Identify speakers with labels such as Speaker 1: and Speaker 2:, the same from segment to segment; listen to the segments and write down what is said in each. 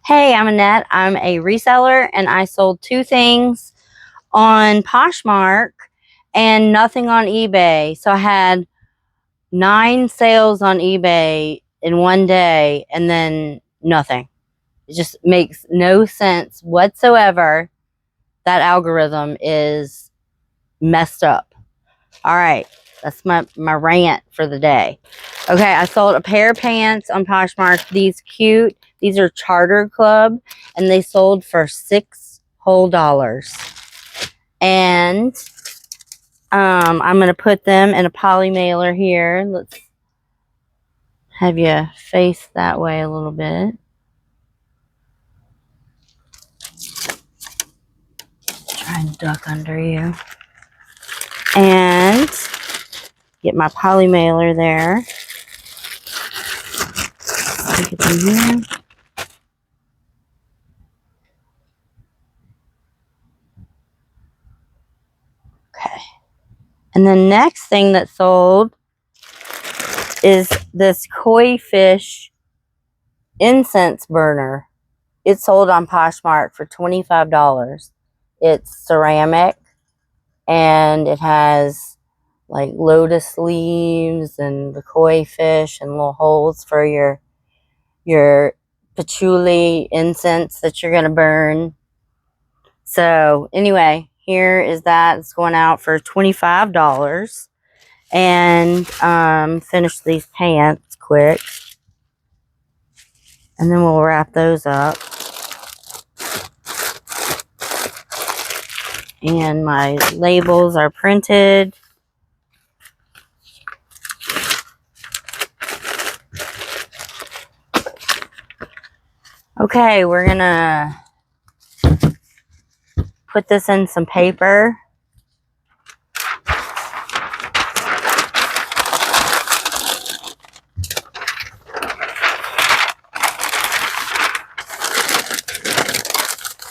Speaker 1: Hey, I'm Annette. I'm a reseller and I sold 2 things on Poshmark and nothing on eBay. So I had 9 sales on eBay in one day and then nothing. It just makes no sense whatsoever. That algorithm is messed up. All right, that's my rant for the day. Okay, I sold a pair of pants on Poshmark. These are Charter Club, and they sold for $6 whole. And I'm gonna put them in a poly mailer here. Let's have you face that way a little bit. Try and duck under you. And get my poly mailer there. Stick it in here. Okay. And the next thing that sold is this koi fish incense burner. It sold on Poshmark for $25. It's ceramic and it has like lotus leaves and the koi fish and little holes for your patchouli incense that you're gonna burn. So anyway, here is that. It's going out for $25. And finish these pants quick. And then we'll wrap those up. And my labels are printed. Okay, we're gonna put this in some paper.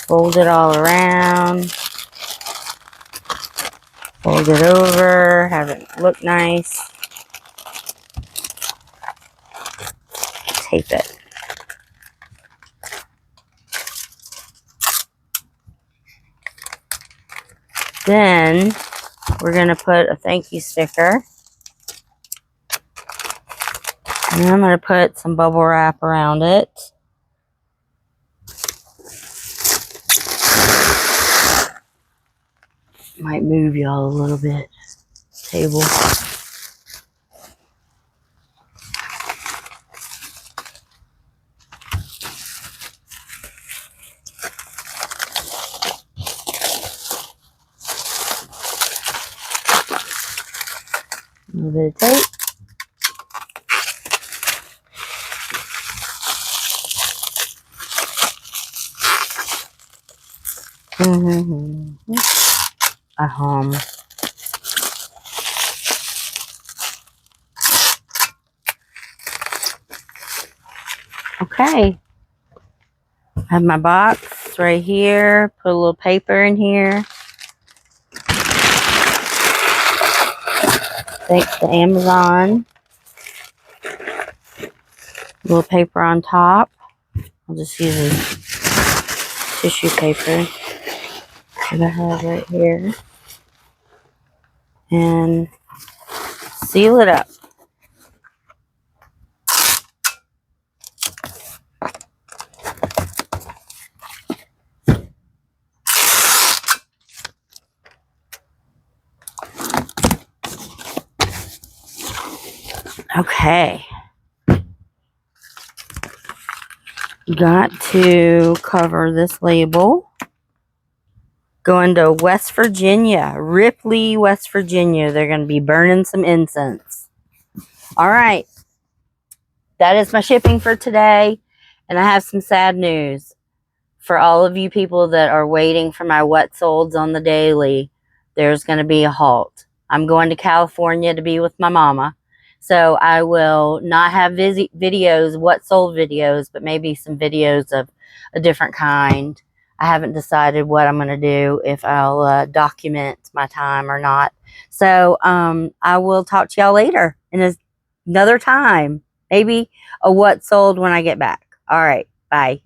Speaker 1: Fold it all around. Fold it over, have it look nice. Tape it. Then we're going to put a thank you sticker. And I'm going to put some bubble wrap around it. Might move y'all a little bit. Table. A little bit of tape. A hum. Okay. I have my box right here. Put a little paper in here. Thanks to Amazon. A little paper on top. I'll just use a tissue paper that I have right here. And seal it up. Okay. Got to cover this label. Going to West Virginia, Ripley, West Virginia. They're going to be burning some incense. All right. That is my shipping for today. And I have some sad news for all of you people that are waiting for my what solds on the daily. There's going to be a halt. I'm going to California to be with my mama. So I will not have videos, what sold videos, but maybe some videos of a different kind. I haven't decided what I'm going to do, if I'll document my time or not. So I will talk to y'all later in another time. Maybe a what sold when I get back. All right. Bye.